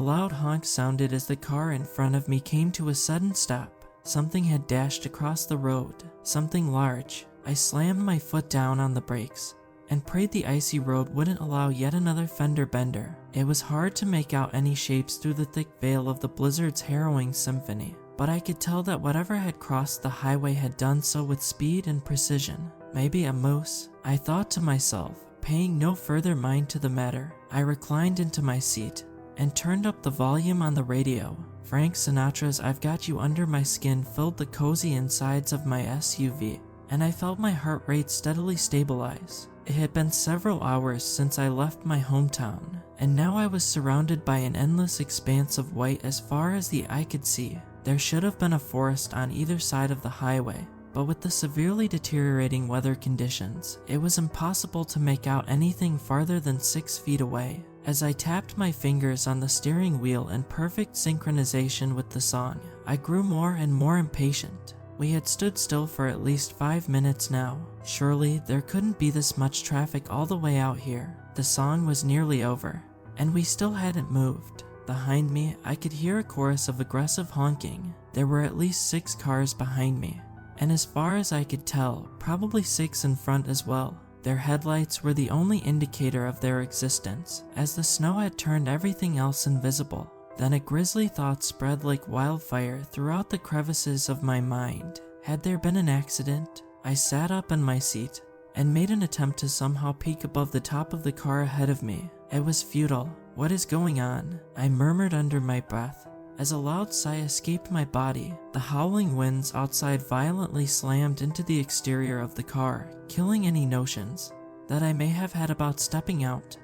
loud honk sounded as the car in front of me came to a sudden stop. Something had dashed across the road, something large. I slammed my foot down on the brakes and prayed the icy road wouldn't allow yet another fender bender. It was hard to make out any shapes through the thick veil of the blizzard's harrowing symphony, but I could tell that whatever had crossed the highway had done so with speed and precision. Maybe a moose, I thought to myself, paying no further mind to the matter. I reclined into my seat and turned up the volume on the radio. Frank Sinatra's "I've Got You Under My Skin" filled the cozy insides of my SUV, and I felt my heart rate steadily stabilize. It had been several hours since I left my hometown, and now I was surrounded by an endless expanse of white as far as the eye could see. There should have been a forest on either side of the highway, but with the severely deteriorating weather conditions, it was impossible to make out anything farther than 6 feet away. As I tapped my fingers on the steering wheel in perfect synchronization with the song, I grew more and more impatient. We had stood still for at least 5 minutes now. Surely there couldn't be this much traffic all the way out here. The song was nearly over, and we still hadn't moved. Behind me, I could hear a chorus of aggressive honking. There were at least 6 cars behind me, and as far as I could tell, probably 6 in front as well. Their headlights were the only indicator of their existence, as the snow had turned everything else invisible. Then a grisly thought spread like wildfire throughout the crevices of my mind. Had there been an accident? I sat up in my seat and made an attempt to somehow peek above the top of the car ahead of me. It was futile. "What is going on?" I murmured under my breath, as a loud sigh escaped my body. The howling winds outside violently slammed into the exterior of the car, killing any notions that I may have had about stepping out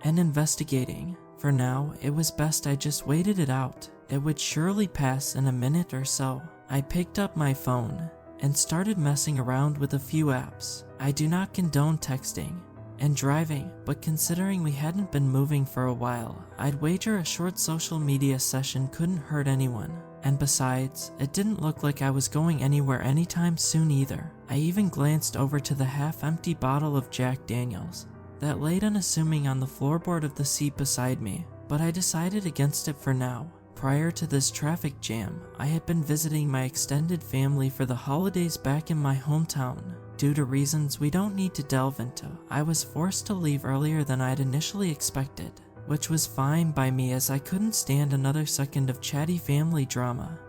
and investigating. For now, it was best I just waited it out. It would surely pass in a minute or so. I picked up my phone and started messing around with a few apps. I do not condone texting and driving, but considering we hadn't been moving for a while, I'd wager a short social media session couldn't hurt anyone. And besides, it didn't look like I was going anywhere anytime soon either. I even glanced over to the half-empty bottle of Jack Daniels that laid unassuming on the floorboard of the seat beside me, but I decided against it for now. Prior to this traffic jam, I had been visiting my extended family for the holidays back in my hometown. Due to reasons we don't need to delve into, I was forced to leave earlier than I'd initially expected, which was fine by me as I couldn't stand another second of chatty family drama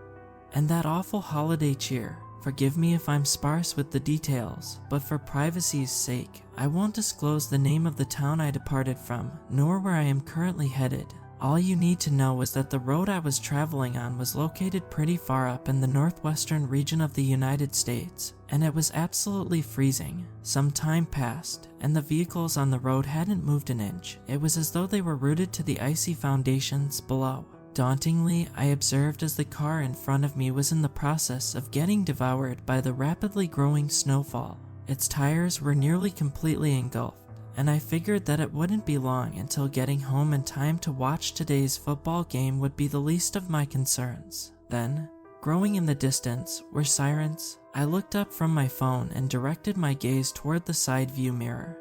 and that awful holiday cheer. Forgive me if I'm sparse with the details, but for privacy's sake, I won't disclose the name of the town I departed from, nor where I am currently headed. All you need to know is that the road I was traveling on was located pretty far up in the northwestern region of the United States, and it was absolutely freezing. Some time passed, and the vehicles on the road hadn't moved an inch. It was as though they were rooted to the icy foundations below. Dauntingly, I observed as the car in front of me was in the process of getting devoured by the rapidly growing snowfall. Its tires were nearly completely engulfed, and I figured that it wouldn't be long until getting home in time to watch today's football game would be the least of my concerns. Then, growing in the distance, were sirens. I looked up from my phone and directed my gaze toward the side view mirror,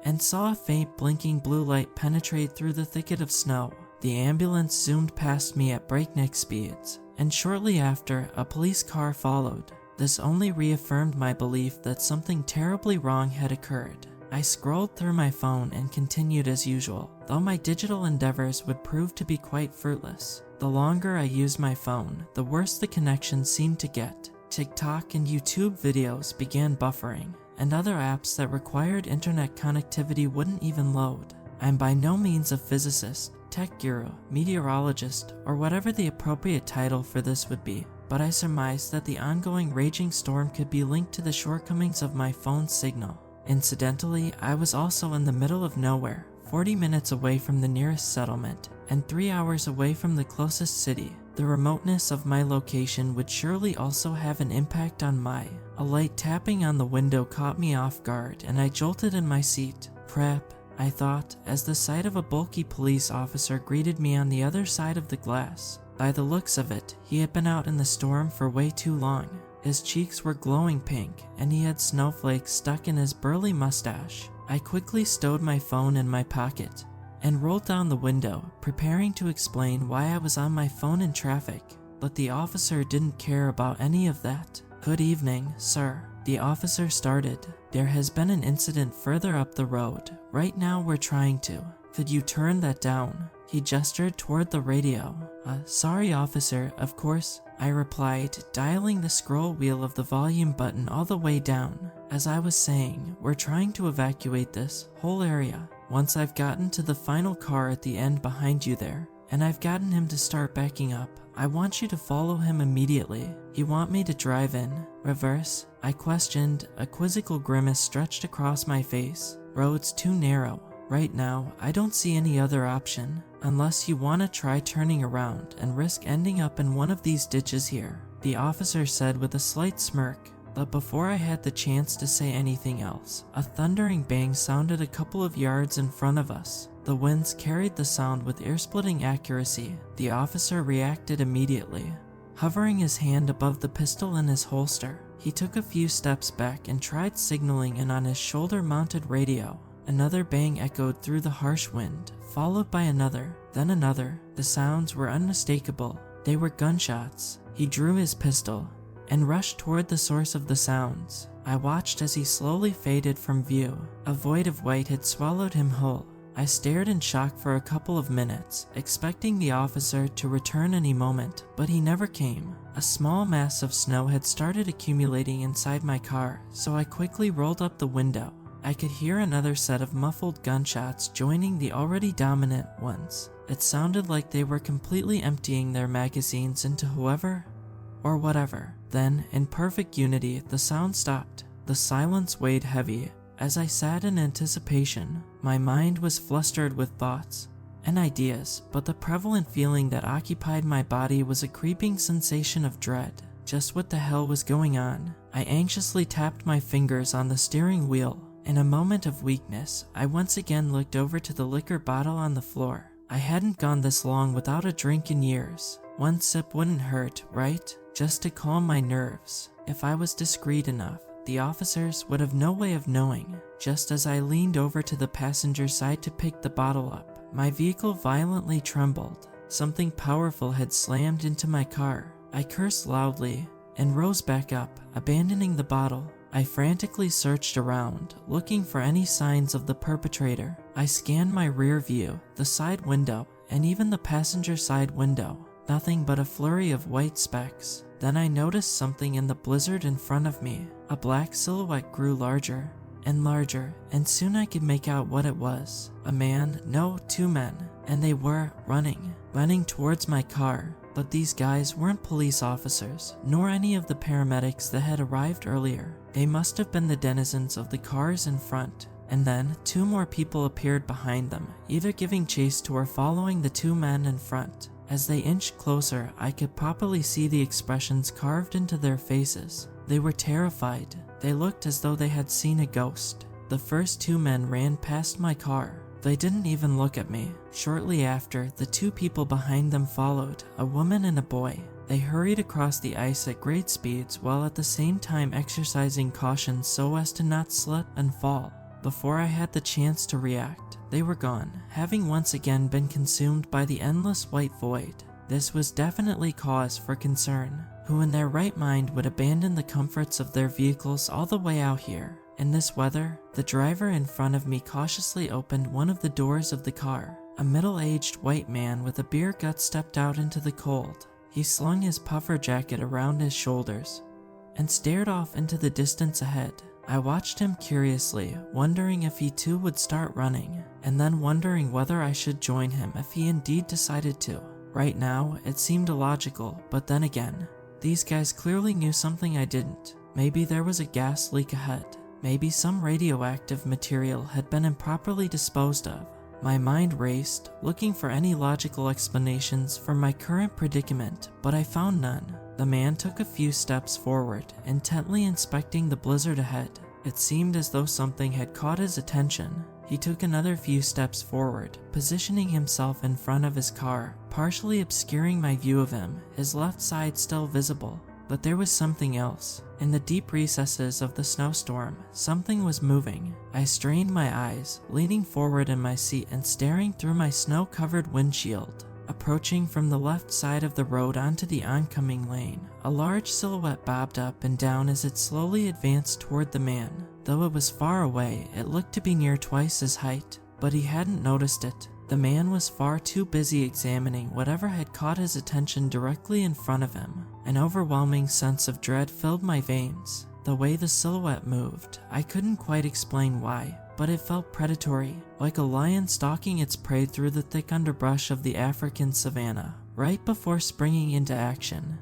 and saw a faint blinking blue light penetrate through the thicket of snow. The ambulance zoomed past me at breakneck speeds, and shortly after, a police car followed. This only reaffirmed my belief that something terribly wrong had occurred. I scrolled through my phone and continued as usual, though my digital endeavors would prove to be quite fruitless. The longer I used my phone, the worse the connection seemed to get. TikTok and YouTube videos began buffering, and other apps that required internet connectivity wouldn't even load. I'm by no means a physicist, tech guru, meteorologist, or whatever the appropriate title for this would be, but I surmised that the ongoing raging storm could be linked to the shortcomings of my phone's signal. Incidentally, I was also in the middle of nowhere, 40 minutes away from the nearest settlement, and 3 hours away from the closest city. The remoteness of my location would surely also have an impact on my... A light tapping on the window caught me off guard, and I jolted in my seat. Prep, I thought, as the sight of a bulky police officer greeted me on the other side of the glass. By the looks of it, he had been out in the storm for way too long. His cheeks were glowing pink, and he had snowflakes stuck in his burly mustache. I quickly stowed my phone in my pocket and rolled down the window, preparing to explain why I was on my phone in traffic. But the officer didn't care about any of that. "Good evening, sir," the officer started. "There has been an incident further up the road. Right now we're trying to. Could you turn that down?" He gestured toward the radio. Sorry officer, of course," I replied, dialing the scroll wheel of the volume button all the way down. "As I was saying, we're trying to evacuate this whole area. Once I've gotten to the final car at the end behind you there, and I've gotten him to start backing up, I want you to follow him immediately." "You want me to drive in reverse?" I questioned, a quizzical grimace stretched across my face. "Road's too narrow. Right now, I don't see any other option. Unless you want to try turning around and risk ending up in one of these ditches here," the officer said with a slight smirk. But before I had the chance to say anything else, a thundering bang sounded a couple of yards in front of us. The winds carried the sound with ear-splitting accuracy. The officer reacted immediately. Hovering his hand above the pistol in his holster, he took a few steps back and tried signaling in on his shoulder-mounted radio. Another bang echoed through the harsh wind, followed by another, then another. The sounds were unmistakable. They were gunshots. He drew his pistol and rushed toward the source of the sounds. I watched as he slowly faded from view. A void of white had swallowed him whole. I stared in shock for a couple of minutes, expecting the officer to return any moment, but he never came. A small mass of snow had started accumulating inside my car, so I quickly rolled up the window. I could hear another set of muffled gunshots joining the already dominant ones. It sounded like they were completely emptying their magazines into whoever or whatever. Then, in perfect unity, the sound stopped. The silence weighed heavy. As I sat in anticipation, my mind was flustered with thoughts and ideas, but the prevalent feeling that occupied my body was a creeping sensation of dread. Just what the hell was going on? I anxiously tapped my fingers on the steering wheel. In a moment of weakness, I once again looked over to the liquor bottle on the floor. I hadn't gone this long without a drink in years. One sip wouldn't hurt, right? Just to calm my nerves. If I was discreet enough, the officers would have no way of knowing. Just as I leaned over to the passenger side to pick the bottle up, my vehicle violently trembled. Something powerful had slammed into my car. I cursed loudly and rose back up, abandoning the bottle. I frantically searched around, looking for any signs of the perpetrator. I scanned my rear view, the side window, and even the passenger side window. Nothing but a flurry of white specks. Then I noticed something in the blizzard in front of me. A black silhouette grew larger and larger, and soon I could make out what it was. A man, no, two men, and they were running towards my car. But these guys weren't police officers, nor any of the paramedics that had arrived earlier. They must have been the denizens of the cars in front. And then, two more people appeared behind them, either giving chase to or following the two men in front. As they inched closer, I could properly see the expressions carved into their faces. They were terrified. They looked as though they had seen a ghost. The first two men ran past my car. They didn't even look at me. Shortly after, the two people behind them followed, a woman and a boy. They hurried across the ice at great speeds while at the same time exercising caution so as to not slip and fall. Before I had the chance to react, they were gone, having once again been consumed by the endless white void. This was definitely cause for concern. Who in their right mind would abandon the comforts of their vehicles all the way out here? In this weather, the driver in front of me cautiously opened one of the doors of the car. A middle-aged white man with a beer gut stepped out into the cold. He slung his puffer jacket around his shoulders and stared off into the distance ahead. I watched him curiously, wondering if he too would start running, and then wondering whether I should join him if he indeed decided to. Right now, it seemed illogical, but then again, these guys clearly knew something I didn't. Maybe there was a gas leak ahead. Maybe some radioactive material had been improperly disposed of. My mind raced, looking for any logical explanations for my current predicament, but I found none. The man took a few steps forward, intently inspecting the blizzard ahead. It seemed as though something had caught his attention. He took another few steps forward, positioning himself in front of his car, partially obscuring my view of him, his left side still visible. But there was something else. In the deep recesses of the snowstorm, something was moving. I strained my eyes, leaning forward in my seat and staring through my snow-covered windshield. Approaching from the left side of the road onto the oncoming lane, a large silhouette bobbed up and down as it slowly advanced toward the man. Though it was far away, it looked to be near twice his height, but he hadn't noticed it. The man was far too busy examining whatever had caught his attention directly in front of him. An overwhelming sense of dread filled my veins. The way the silhouette moved, I couldn't quite explain why, but it felt predatory, like a lion stalking its prey through the thick underbrush of the African savanna, right before springing into action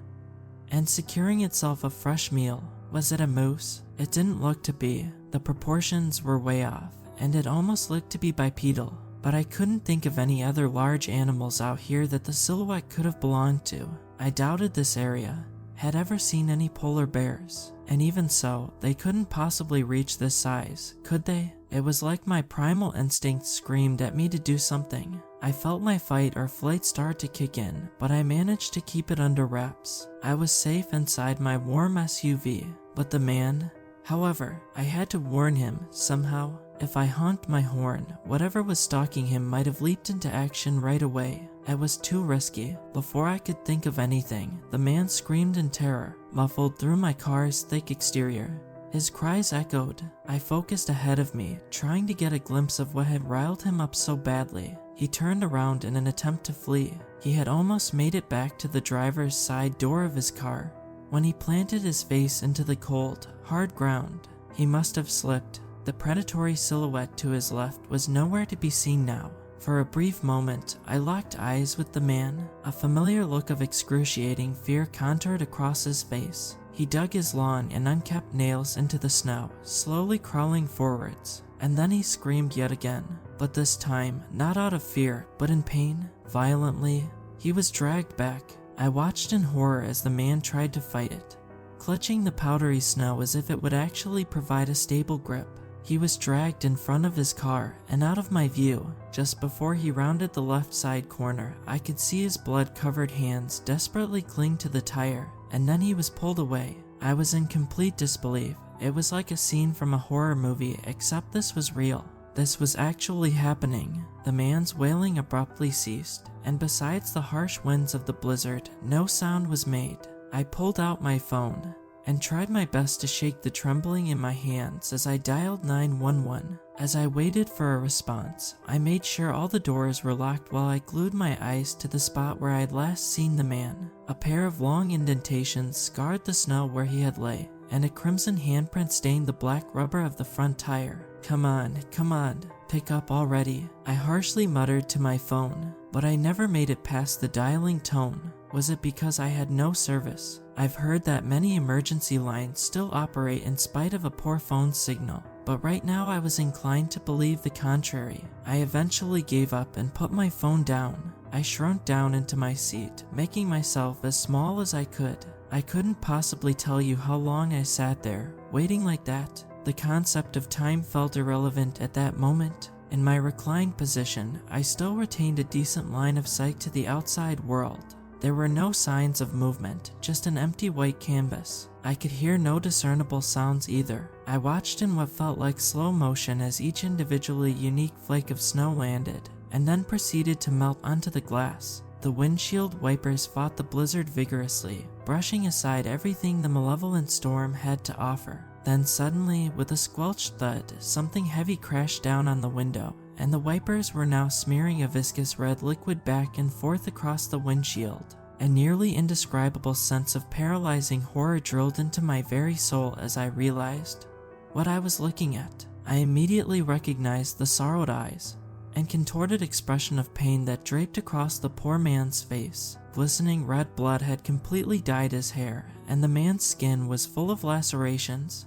and securing itself a fresh meal. Was it a moose? It didn't look to be. The proportions were way off, and it almost looked to be bipedal. But I couldn't think of any other large animals out here that the silhouette could have belonged to. I doubted this area had ever seen any polar bears, and even so, they couldn't possibly reach this size, could they? It was like my primal instinct screamed at me to do something. I felt my fight or flight start to kick in, but I managed to keep it under wraps. I was safe inside my warm SUV, but the man, however, I had to warn him somehow. If I honked my horn, whatever was stalking him might have leaped into action right away. It was too risky. Before I could think of anything, the man screamed in terror, muffled through my car's thick exterior. His cries echoed. I focused ahead of me, trying to get a glimpse of what had riled him up so badly. He turned around in an attempt to flee. He had almost made it back to the driver's side door of his car when he planted his face into the cold, hard ground. He must have slipped. The predatory silhouette to his left was nowhere to be seen now. For a brief moment, I locked eyes with the man. A familiar look of excruciating fear contoured across his face. He dug his long and unkempt nails into the snow, slowly crawling forwards, and then he screamed yet again. But this time, not out of fear, but in pain. Violently, he was dragged back. I watched in horror as the man tried to fight it, clutching the powdery snow as if it would actually provide a stable grip. He was dragged in front of his car and out of my view. Just before he rounded the left side corner, I could see his blood-covered hands desperately cling to the tire, and then he was pulled away. I was in complete disbelief. It was like a scene from a horror movie, except this was real. This was actually happening. The man's wailing abruptly ceased, and besides the harsh winds of the blizzard, no sound was made. I pulled out my phone and tried my best to shake the trembling in my hands as I dialed 911. As I waited for a response, I made sure all the doors were locked while I glued my eyes to the spot where I had last seen the man. A pair of long indentations scarred the snow where he had lay, and a crimson handprint stained the black rubber of the front tire. Come on, pick up already," I harshly muttered to my phone, but I never made it past the dialing tone. Was it because I had no service? I've heard that many emergency lines still operate in spite of a poor phone signal, but right now I was inclined to believe the contrary. I eventually gave up and put my phone down. I shrunk down into my seat, making myself as small as I could. I couldn't possibly tell you how long I sat there, waiting like that. The concept of time felt irrelevant at that moment. In my reclined position, I still retained a decent line of sight to the outside world. There were no signs of movement, just an empty white canvas. I could hear no discernible sounds either. I watched in what felt like slow motion as each individually unique flake of snow landed, and then proceeded to melt onto the glass. The windshield wipers fought the blizzard vigorously, brushing aside everything the malevolent storm had to offer. Then suddenly, with a squelched thud, something heavy crashed down on the window, and the wipers were now smearing a viscous red liquid back and forth across the windshield. A nearly indescribable sense of paralyzing horror drilled into my very soul as I realized what I was looking at. I immediately recognized the sorrowed eyes and contorted expression of pain that draped across the poor man's face. Glistening red blood had completely dyed his hair, and the man's skin was full of lacerations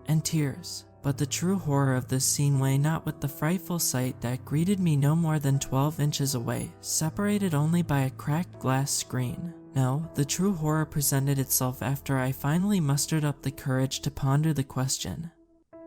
and tears. But the true horror of this scene lay not with the frightful sight that greeted me no more than 12 inches away, separated only by a cracked glass screen. No, the true horror presented itself after I finally mustered up the courage to ponder the question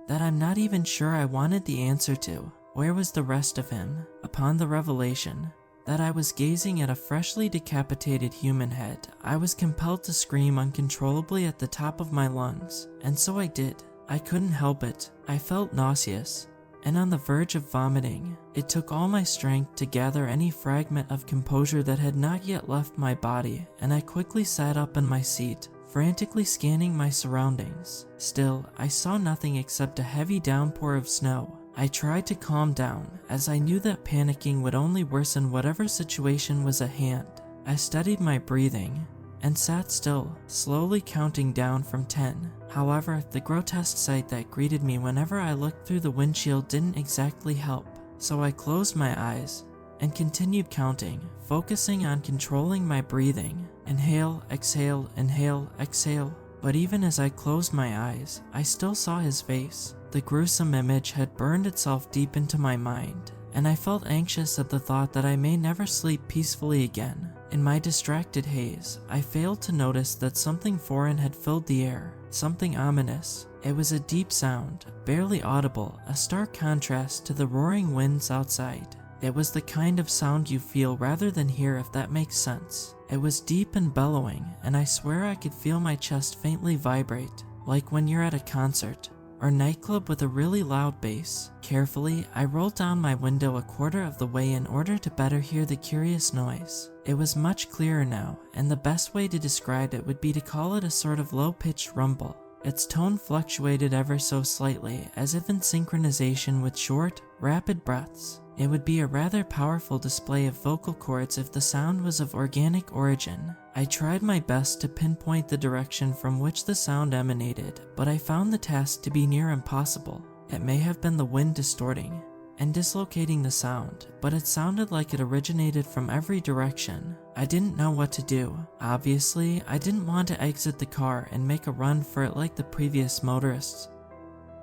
that I'm not even sure I wanted the answer to. Where was the rest of him? Upon the revelation that I was gazing at a freshly decapitated human head, I was compelled to scream uncontrollably at the top of my lungs, and so I did. I couldn't help it. I felt nauseous and on the verge of vomiting. It took all my strength to gather any fragment of composure that had not yet left my body, and I quickly sat up in my seat, frantically scanning my surroundings. Still, I saw nothing except a heavy downpour of snow. I tried to calm down, as I knew that panicking would only worsen whatever situation was at hand. I studied my breathing and sat still, slowly counting down from 10. However, the grotesque sight that greeted me whenever I looked through the windshield didn't exactly help, so I closed my eyes and continued counting, focusing on controlling my breathing. Inhale, exhale, inhale, exhale. But even as I closed my eyes, I still saw his face. The gruesome image had burned itself deep into my mind, and I felt anxious at the thought that I may never sleep peacefully again. In my distracted haze, I failed to notice that something foreign had filled the air, something ominous. It was a deep sound, barely audible, a stark contrast to the roaring winds outside. It was the kind of sound you feel rather than hear, if that makes sense. It was deep and bellowing, and I swear I could feel my chest faintly vibrate, like when you're at a concert or nightclub with a really loud bass. Carefully, I rolled down my window a quarter of the way in order to better hear the curious noise. It was much clearer now, and the best way to describe it would be to call it a sort of low-pitched rumble. Its tone fluctuated ever so slightly, as if in synchronization with short, rapid breaths. It would be a rather powerful display of vocal cords if the sound was of organic origin. I tried my best to pinpoint the direction from which the sound emanated, but I found the task to be near impossible. It may have been the wind distorting and dislocating the sound, but it sounded like it originated from every direction. I didn't know what to do. Obviously, I didn't want to exit the car and make a run for it like the previous motorists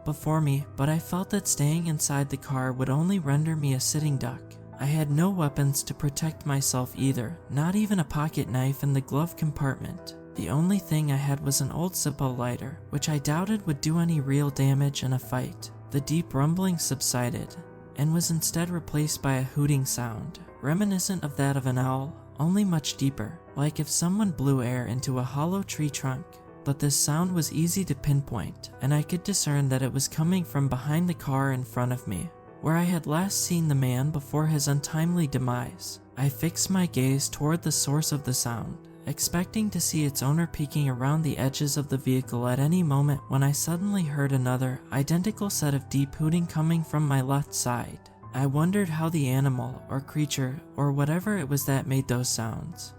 before me, but I felt that staying inside the car would only render me a sitting duck. I had no weapons to protect myself either, not even a pocket knife in the glove compartment. The only thing I had was an old Zippo lighter, which I doubted would do any real damage in a fight. The deep rumbling subsided, and was instead replaced by a hooting sound, reminiscent of that of an owl, only much deeper, like if someone blew air into a hollow tree trunk. But this sound was easy to pinpoint, and I could discern that it was coming from behind the car in front of me, where I had last seen the man before his untimely demise. I fixed my gaze toward the source of the sound, expecting to see its owner peeking around the edges of the vehicle at any moment, when I suddenly heard another, identical set of deep hooting coming from my left side. I wondered how the animal, or creature, or whatever it was that made those sounds,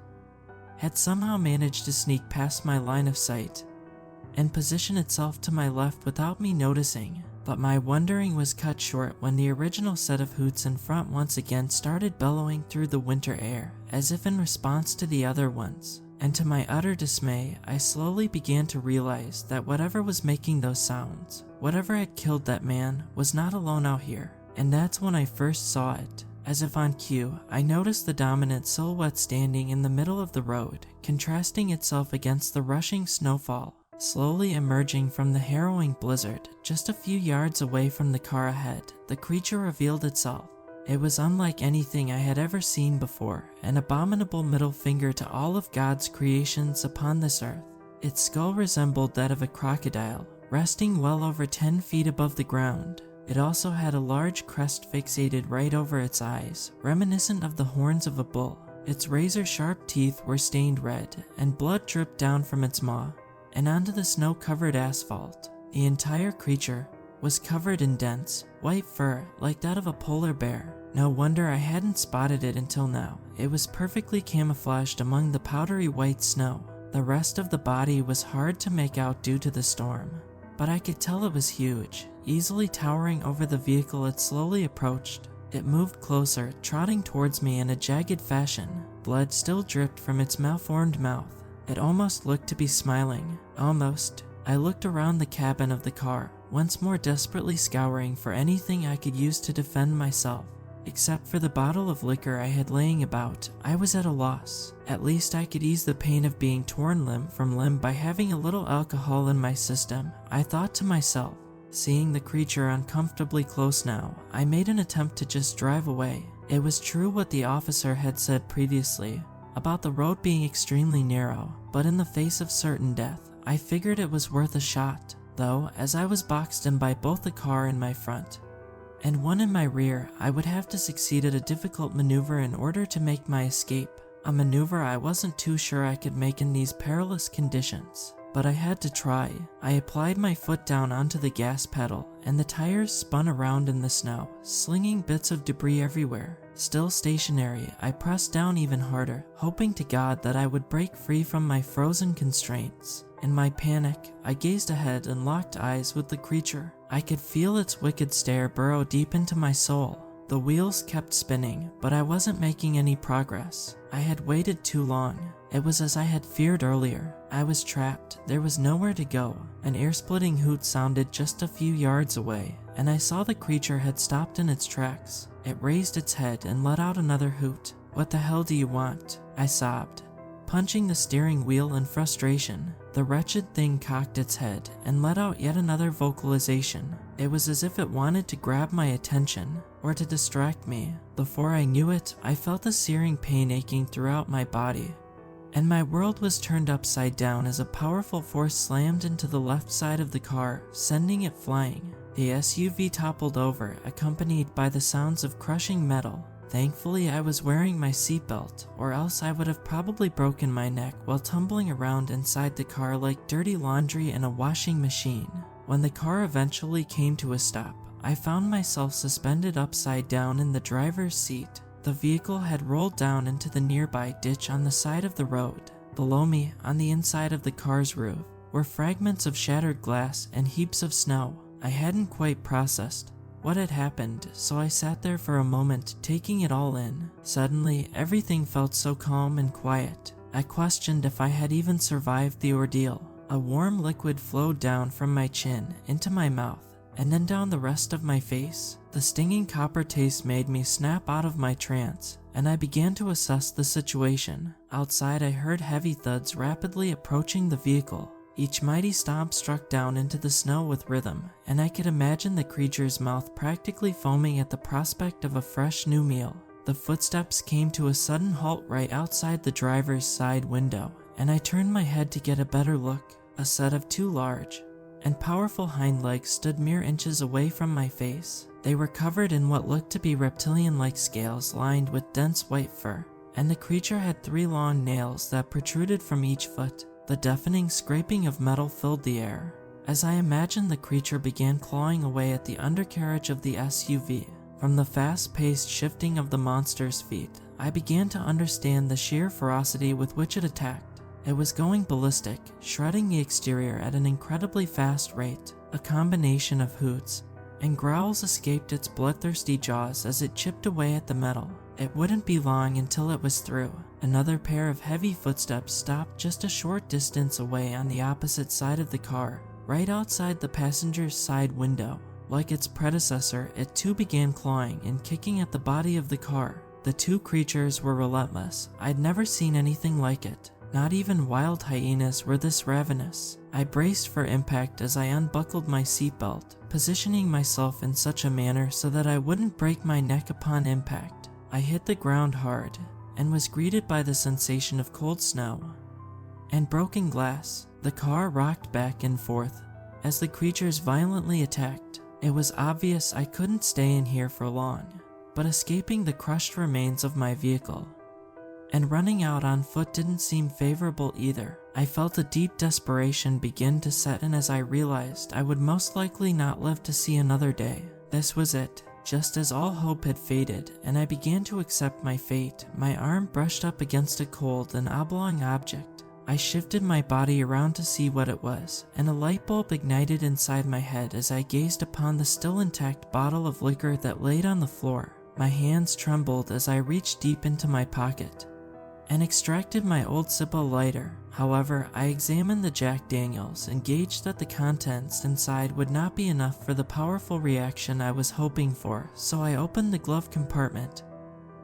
had somehow managed to sneak past my line of sight and position itself to my left without me noticing. But my wondering was cut short when the original set of hoots in front once again started bellowing through the winter air, as if in response to the other ones. And to my utter dismay, I slowly began to realize that whatever was making those sounds, whatever had killed that man, was not alone out here. And that's when I first saw it. As if on cue, I noticed the dominant silhouette standing in the middle of the road, contrasting itself against the rushing snowfall, slowly emerging from the harrowing blizzard. Just a few yards away from the car ahead, the creature revealed itself. It was unlike anything I had ever seen before, an abominable middle finger to all of God's creations upon this earth. Its skull resembled that of a crocodile, resting well over 10 feet above the ground. It also had a large crest fixated right over its eyes, reminiscent of the horns of a bull. Its razor-sharp teeth were stained red, and blood dripped down from its maw and onto the snow-covered asphalt. The entire creature was covered in dense, white fur like that of a polar bear. No wonder I hadn't spotted it until now. It was perfectly camouflaged among the powdery white snow. The rest of the body was hard to make out due to the storm, but I could tell it was huge, easily towering over the vehicle it slowly approached. It moved closer, trotting towards me in a jagged fashion. Blood still dripped from its malformed mouth. It almost looked to be smiling. Almost. I looked around the cabin of the car, once more desperately scouring for anything I could use to defend myself. Except for the bottle of liquor I had laying about, I was at a loss. At least I could ease the pain of being torn limb from limb by having a little alcohol in my system, I thought to myself. Seeing the creature uncomfortably close now, I made an attempt to just drive away. It was true what the officer had said previously about the road being extremely narrow, but in the face of certain death, I figured it was worth a shot, though, as I was boxed in by both the car in my front and one in my rear, I would have to succeed at a difficult maneuver in order to make my escape, a maneuver I wasn't too sure I could make in these perilous conditions. But I had to try. I applied my foot down onto the gas pedal, and the tires spun around in the snow, slinging bits of debris everywhere. Still stationary, I pressed down even harder, hoping to God that I would break free from my frozen constraints. In my panic, I gazed ahead and locked eyes with the creature. I could feel its wicked stare burrow deep into my soul. The wheels kept spinning, but I wasn't making any progress. I had waited too long. It was as I had feared earlier. I was trapped. There was nowhere to go. An ear-splitting hoot sounded just a few yards away, and I saw the creature had stopped in its tracks. It raised its head and let out another hoot. "What the hell do you want?" I sobbed, punching the steering wheel in frustration. The wretched thing cocked its head and let out yet another vocalization. It was as if it wanted to grab my attention or to distract me. Before I knew it, I felt a searing pain aching throughout my body, and my world was turned upside down as a powerful force slammed into the left side of the car, sending it flying. The SUV toppled over, accompanied by the sounds of crushing metal. Thankfully, I was wearing my seatbelt, or else I would have probably broken my neck while tumbling around inside the car like dirty laundry in a washing machine. When the car eventually came to a stop, I found myself suspended upside down in the driver's seat. The vehicle had rolled down into the nearby ditch on the side of the road. Below me, on the inside of the car's roof, were fragments of shattered glass and heaps of snow. I hadn't quite processed what had happened, so I sat there for a moment, taking it all in. Suddenly, everything felt so calm and quiet. I questioned if I had even survived the ordeal. A warm liquid flowed down from my chin into my mouth, and then down the rest of my face. The stinging copper taste made me snap out of my trance, and I began to assess the situation. Outside, I heard heavy thuds rapidly approaching the vehicle. Each mighty stomp struck down into the snow with rhythm, and I could imagine the creature's mouth practically foaming at the prospect of a fresh new meal. The footsteps came to a sudden halt right outside the driver's side window, and I turned my head to get a better look. A set of two large and powerful hind legs stood mere inches away from my face. They were covered in what looked to be reptilian-like scales lined with dense white fur, and the creature had 3 long nails that protruded from each foot. The deafening scraping of metal filled the air. As I imagined, the creature began clawing away at the undercarriage of the SUV. From the fast-paced shifting of the monster's feet, I began to understand the sheer ferocity with which it attacked. It was going ballistic, shredding the exterior at an incredibly fast rate. A combination of hoots and growls escaped its bloodthirsty jaws as it chipped away at the metal. It wouldn't be long until it was through. Another pair of heavy footsteps stopped just a short distance away on the opposite side of the car, right outside the passenger's side window. Like its predecessor, it too began clawing and kicking at the body of the car. The two creatures were relentless. I'd never seen anything like it. Not even wild hyenas were this ravenous. I braced for impact as I unbuckled my seatbelt, positioning myself in such a manner so that I wouldn't break my neck upon impact. I hit the ground hard and was greeted by the sensation of cold snow and broken glass. The car rocked back and forth as the creatures violently attacked. It was obvious I couldn't stay in here for long, but escaping the crushed remains of my vehicle and running out on foot didn't seem favorable either. I felt a deep desperation begin to set in as I realized I would most likely not live to see another day. This was it. Just as all hope had faded and I began to accept my fate, my arm brushed up against a cold and oblong object. I shifted my body around to see what it was, and a light bulb ignited inside my head as I gazed upon the still intact bottle of liquor that laid on the floor. My hands trembled as I reached deep into my pocket and extracted my old Zippo lighter. However, I examined the Jack Daniels and gauged that the contents inside would not be enough for the powerful reaction I was hoping for, so I opened the glove compartment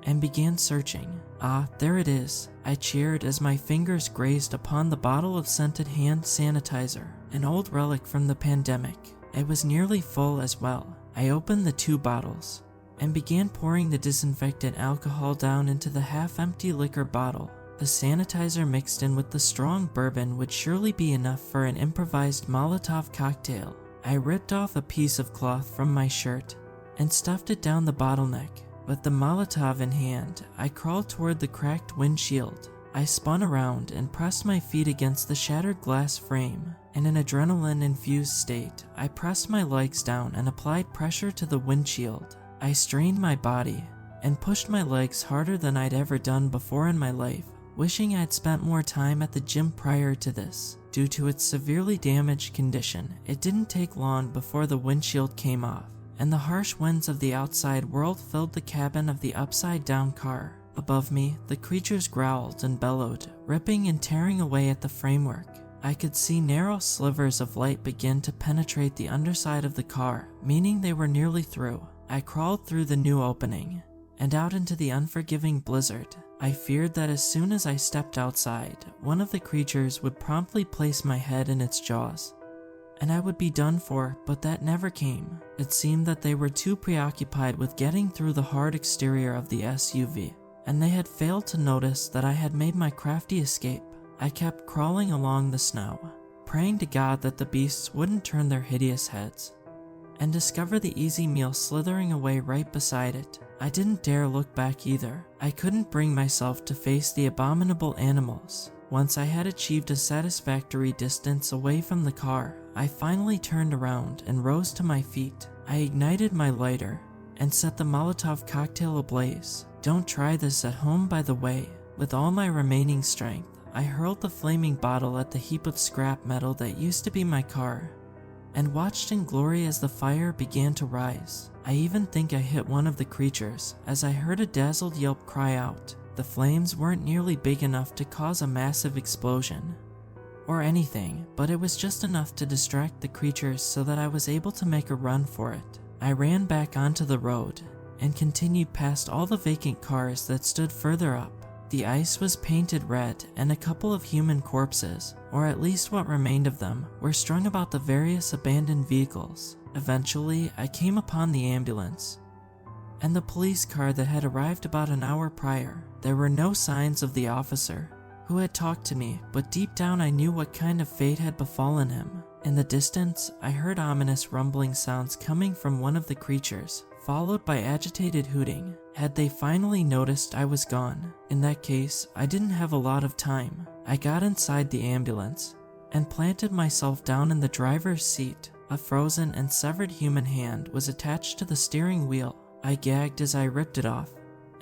and began searching. Ah, there it is, I cheered as my fingers grazed upon the bottle of scented hand sanitizer, an old relic from the pandemic. It was nearly full as well. I opened the 2 bottles and began pouring the disinfectant alcohol down into the half-empty liquor bottle. The sanitizer mixed in with the strong bourbon would surely be enough for an improvised Molotov cocktail. I ripped off a piece of cloth from my shirt and stuffed it down the bottleneck. With the Molotov in hand, I crawled toward the cracked windshield. I spun around and pressed my feet against the shattered glass frame. In an adrenaline-infused state, I pressed my legs down and applied pressure to the windshield. I strained my body and pushed my legs harder than I'd ever done before in my life, wishing I'd spent more time at the gym prior to this. Due to its severely damaged condition, it didn't take long before the windshield came off, and the harsh winds of the outside world filled the cabin of the upside-down car. Above me, the creatures growled and bellowed, ripping and tearing away at the framework. I could see narrow slivers of light begin to penetrate the underside of the car, meaning they were nearly through. I crawled through the new opening and out into the unforgiving blizzard. I feared that as soon as I stepped outside, one of the creatures would promptly place my head in its jaws, and I would be done for, but that never came. It seemed that they were too preoccupied with getting through the hard exterior of the SUV, and they had failed to notice that I had made my crafty escape. I kept crawling along the snow, praying to God that the beasts wouldn't turn their hideous heads, and discover the easy meal slithering away right beside it. I didn't dare look back either. I couldn't bring myself to face the abominable animals. Once I had achieved a satisfactory distance away from the car, I finally turned around and rose to my feet. I ignited my lighter and set the Molotov cocktail ablaze. Don't try this at home, by the way. With all my remaining strength, I hurled the flaming bottle at the heap of scrap metal that used to be my car, and watched in glory as the fire began to rise. I even think I hit one of the creatures, as I heard a dazzled yelp cry out. The flames weren't nearly big enough to cause a massive explosion or anything, but it was just enough to distract the creatures so that I was able to make a run for it. I ran back onto the road and continued past all the vacant cars that stood further up. The ice was painted red, and a couple of human corpses, or at least what remained of them, were strung about the various abandoned vehicles. Eventually, I came upon the ambulance and the police car that had arrived about an hour prior. There were no signs of the officer who had talked to me, but deep down I knew what kind of fate had befallen him. In the distance, I heard ominous rumbling sounds coming from one of the creatures, followed by agitated hooting. Had they finally noticed I was gone? In that case, I didn't have a lot of time. I got inside the ambulance and planted myself down in the driver's seat. A frozen and severed human hand was attached to the steering wheel. I gagged as I ripped it off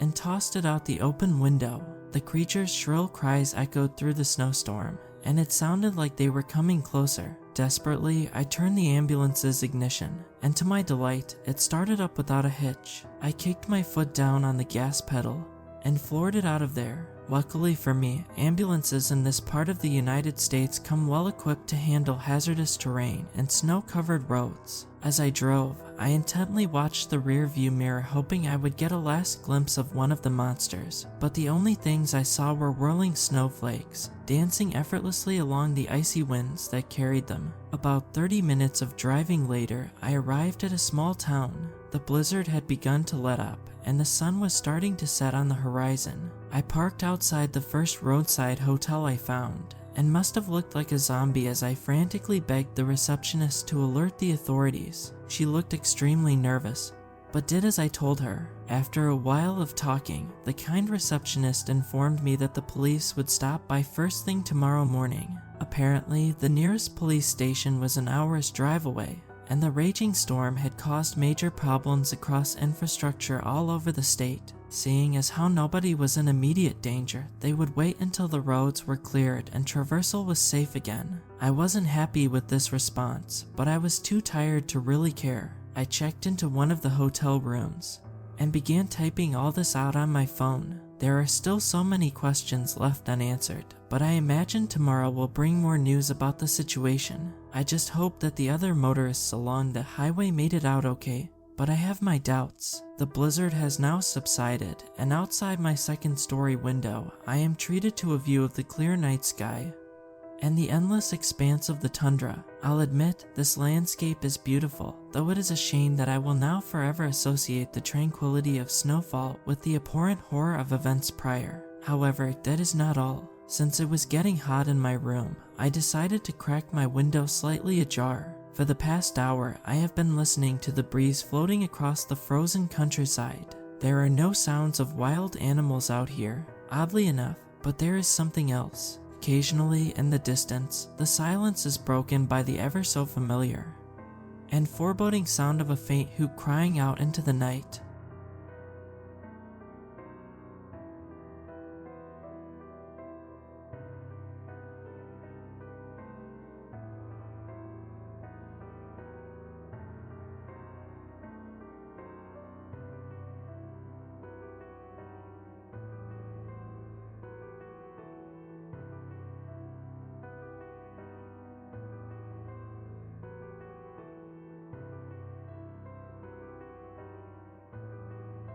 and tossed it out the open window. The creature's shrill cries echoed through the snowstorm, and it sounded like they were coming closer. Desperately, I turned the ambulance's ignition, and to my delight, it started up without a hitch. I kicked my foot down on the gas pedal and floored it out of there. Luckily for me, ambulances in this part of the United States come well equipped to handle hazardous terrain and snow-covered roads. As I drove, I intently watched the rear-view mirror, hoping I would get a last glimpse of one of the monsters, but the only things I saw were whirling snowflakes, dancing effortlessly along the icy winds that carried them. About 30 minutes of driving later, I arrived at a small town. The blizzard had begun to let up, and the sun was starting to set on the horizon. I parked outside the first roadside hotel I found, and must have looked like a zombie as I frantically begged the receptionist to alert the authorities. She looked extremely nervous, but did as I told her. After a while of talking, the kind receptionist informed me that the police would stop by first thing tomorrow morning. Apparently, the nearest police station was an hour's drive away, and the raging storm had caused major problems across infrastructure all over the state. Seeing as how nobody was in immediate danger, they would wait until the roads were cleared and traversal was safe again. I wasn't happy with this response, but I was too tired to really care. I checked into one of the hotel rooms and began typing all this out on my phone. There are still so many questions left unanswered, but I imagine tomorrow will bring more news about the situation. I just hope that the other motorists along the highway made it out okay, but I have my doubts. The blizzard has now subsided, and outside my second-story window, I am treated to a view of the clear night sky and the endless expanse of the tundra. I'll admit, this landscape is beautiful, though it is a shame that I will now forever associate the tranquility of snowfall with the abhorrent horror of events prior. However, that is not all. Since it was getting hot in my room, I decided to crack my window slightly ajar. For the past hour, I have been listening to the breeze floating across the frozen countryside. There are no sounds of wild animals out here, oddly enough, but there is something else. Occasionally, in the distance, the silence is broken by the ever so familiar and foreboding sound of a faint hoot crying out into the night.